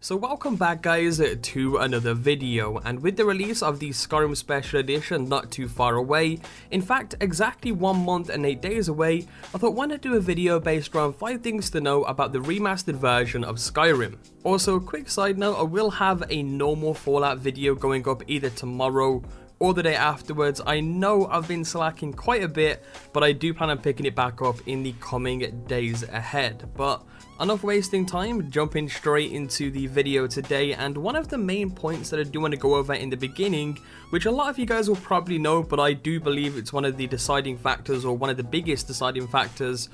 So welcome back guys to another video, and with the release of the Skyrim Special Edition not too far away, in fact exactly 1 month and 8 days away, I thought why not do a video based around 5 things to know about the remastered version of Skyrim. Also, a quick side note, I will have a normal Fallout video going up either tomorrow or the day afterwards. I know I've been slacking quite a bit, but I do plan on picking it back up in the coming days ahead. But enough wasting time, jumping straight into the video today, and one of the main points that I do want to go over in the beginning, which a lot of you guys will probably know, but I do believe it's one of the deciding factors, or one of the biggest deciding factors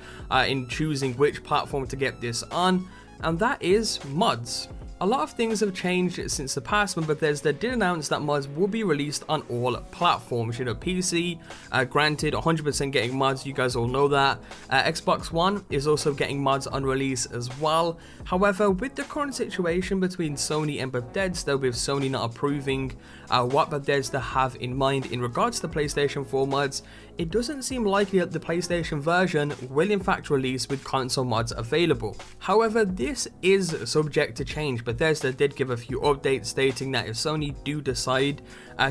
in choosing which platform to get this on, and that is mods. A lot of things have changed since the past when Bethesda did announce that mods will be released on all platforms. You know, PC, granted, 100% getting mods, you guys all know that. Xbox One is also getting mods on release as well. However, with the current situation between Sony and Bethesda, with Sony not approving what Bethesda have in mind in regards to PlayStation 4 mods, it doesn't seem likely that the PlayStation version will in fact release with console mods available. However, this is subject to change. Bethesda did give a few updates stating that if Sony do decide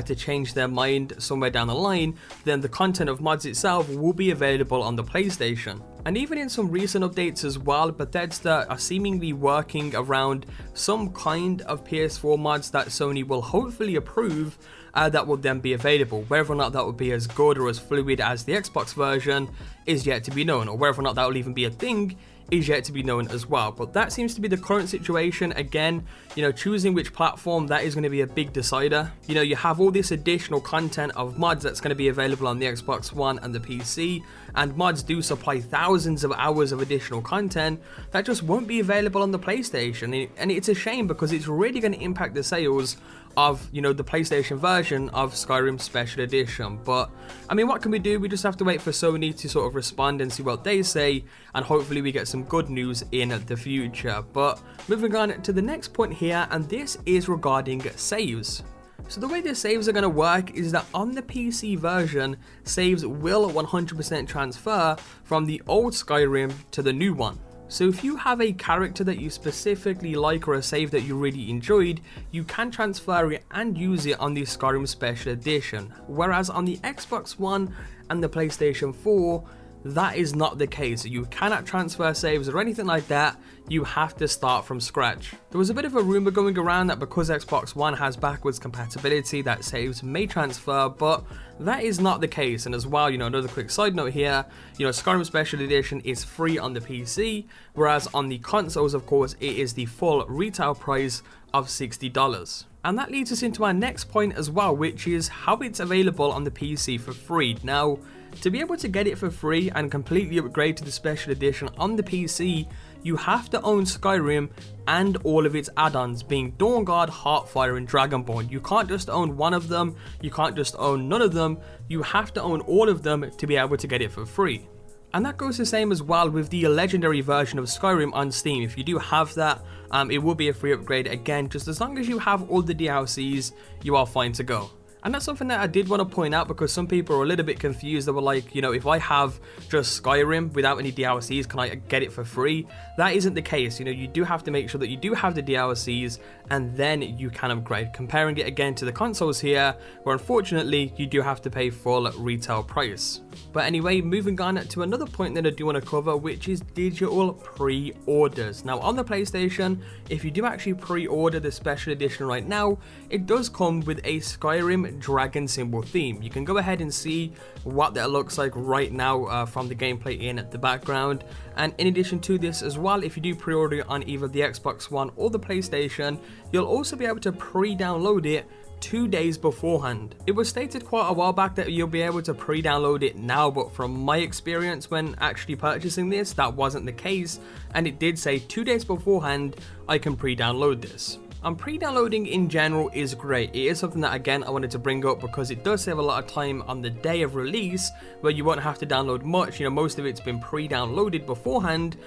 to change their mind somewhere down the line, then the content of mods itself will be available on the PlayStation. And even in some recent updates as well, Bethesda are seemingly working around some kind of PS4 mods that Sony will hopefully approve that will then be available. Whether or not that will be as good or as fluid as the Xbox version is yet to be known, or whether or not that will even be a thing is yet to be known as well. But that seems to be the current situation. Again, you know, choosing which platform, that is going to be a big decider. You know, you have all this additional content of mods that's going to be available on the Xbox One and the PC, and mods do supply thousands of hours of additional content that just won't be available on the PlayStation. And it's a shame, because it's really going to impact the sales of, you know, the PlayStation version of Skyrim Special Edition. But I mean, what can we do? We just have to wait for Sony to sort of respond and see what they say, and hopefully we get some good news in the future. But moving on to the next point here, and this is regarding saves. So the way the saves are going to work is that on the PC version, saves will 100% transfer from the old Skyrim to the new one. So if you have a character that you specifically like, or a save that you really enjoyed, you can transfer it and use it on the Skyrim Special Edition. Whereas on the Xbox One and the PlayStation 4, that is not the case. You cannot transfer saves or anything like that. You have to start from scratch. There was a bit of a rumor going around that because Xbox One has backwards compatibility, that saves may transfer, but that is not the case. And as well, you know, another quick side note here, you know, Skyrim Special Edition is free on the PC, whereas on the consoles, of course, it is the full retail price of $60. And that leads us into our next point as well, which is how it's available on the PC for free. Now, to be able to get it for free and completely upgrade to the Special Edition on the PC, you have to own Skyrim and all of its add-ons, being Dawnguard, Heartfire and Dragonborn. You can't just own one of them, you can't just own none of them, you have to own all of them to be able to get it for free. And that goes the same as well with the legendary version of Skyrim on Steam. If you do have that, it will be a free upgrade. Again, just as long as you have all the DLCs, you are fine to go. And that's something that I did want to point out, because some people are a little bit confused. They were like, you know, if I have just Skyrim without any DLCs, can I get it for free? That isn't the case. You know, you do have to make sure that you do have the DLCs, and then you can upgrade. Comparing it again to the consoles here, where unfortunately you do have to pay full retail price. But anyway, moving on to another point that I do want to cover, which is digital pre-orders. Now on the PlayStation, if you do actually pre-order the Special Edition right now, it does come with a Skyrim dragon symbol theme. You can go ahead and see what that looks like right now from the gameplay in the background. And in addition to this as well, if you do pre-order it on either the Xbox One or the PlayStation, you'll also be able to pre-download it 2 days beforehand. It was stated quite a while back that you'll be able to pre-download it now, but from my experience when actually purchasing this, that wasn't the case, and it did say 2 days beforehand I can pre-download this. And pre-downloading in general is great. It is something that, again, I wanted to bring up because it does save a lot of time on the day of release, where you won't have to download much. You know, most of it's been pre-downloaded beforehand,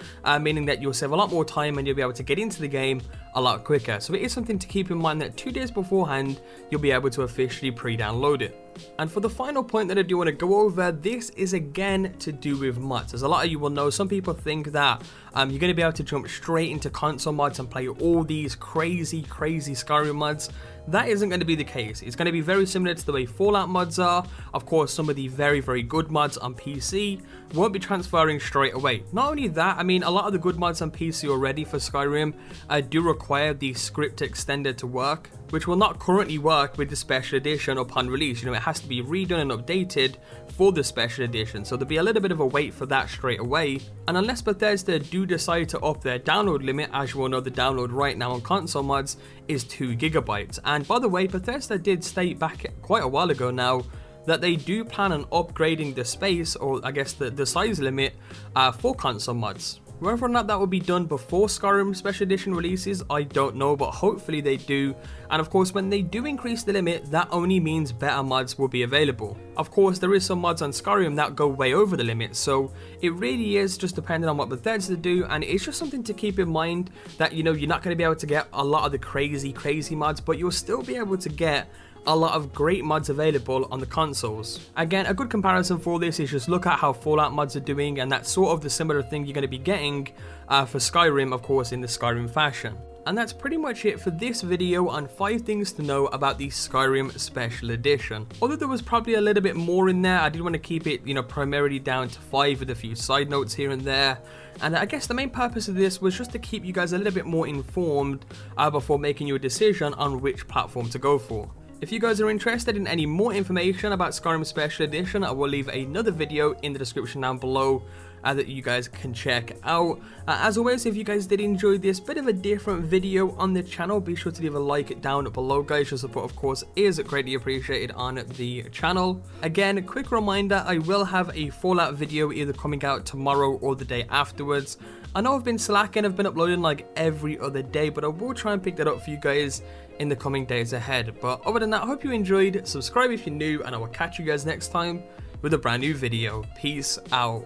meaning that you'll save a lot more time and you'll be able to get into the game a lot quicker. So it is something to keep in mind that 2 days beforehand, you'll be able to officially pre-download it. And for the final point that I do want to go over, this is again to do with mods. As a lot of you will know, some people think that you're going to be able to jump straight into console mods and play all these crazy Skyrim mods. That isn't going to be the case. It's going to be very similar to the way Fallout mods are. Of course, some of the very good mods on PC won't be transferring straight away. Not only that, I mean, a lot of the good mods on PC already for Skyrim do require the script extender to work, which will not currently work with the Special Edition upon release. You know, it has to be redone and updated for the Special Edition, so there'll be a little bit of a wait for that straight away. And unless Bethesda do decide to up their download limit, as you all know, the download right now on console mods is 2 GB. And by the way, Bethesda did state back quite a while ago now that they do plan on upgrading the space, or I guess the size limit for console mods. Whether or not that will be done before Skyrim Special Edition releases, I don't know, but hopefully they do. And of course, when they do increase the limit, that only means better mods will be available. Of course, there is some mods on Skyrim that go way over the limit, so it really is just depending on what Bethesda do, and it's just something to keep in mind that, you know, you're not going to be able to get a lot of the crazy mods, but you'll still be able to get a lot of great mods available on the consoles. Again, a good comparison for this is just look at how Fallout mods are doing, and that's sort of the similar thing you're going to be getting for Skyrim, of course, in the Skyrim fashion. And that's pretty much it for this video on 5 things to know about the Skyrim Special Edition. Although there was probably a little bit more in there, I did want to keep it, you know, primarily down to 5 with a few side notes here and there. And I guess the main purpose of this was just to keep you guys a little bit more informed before making your decision on which platform to go for. If you guys are interested in any more information about Skyrim Special Edition, I will leave another video in the description down below that you guys can check out. As always, if you guys did enjoy this bit of a different video on the channel, be sure to leave a like down below, guys. Your support, of course, is greatly appreciated on the channel. Again, a quick reminder, I will have a Fallout video either coming out tomorrow or the day afterwards. I know I've been slacking, I've been uploading like every other day, but I will try and pick that up for you guys in the coming days ahead. But other than that, I hope you enjoyed, subscribe if you're new, and I will catch you guys next time with a brand new video. Peace out.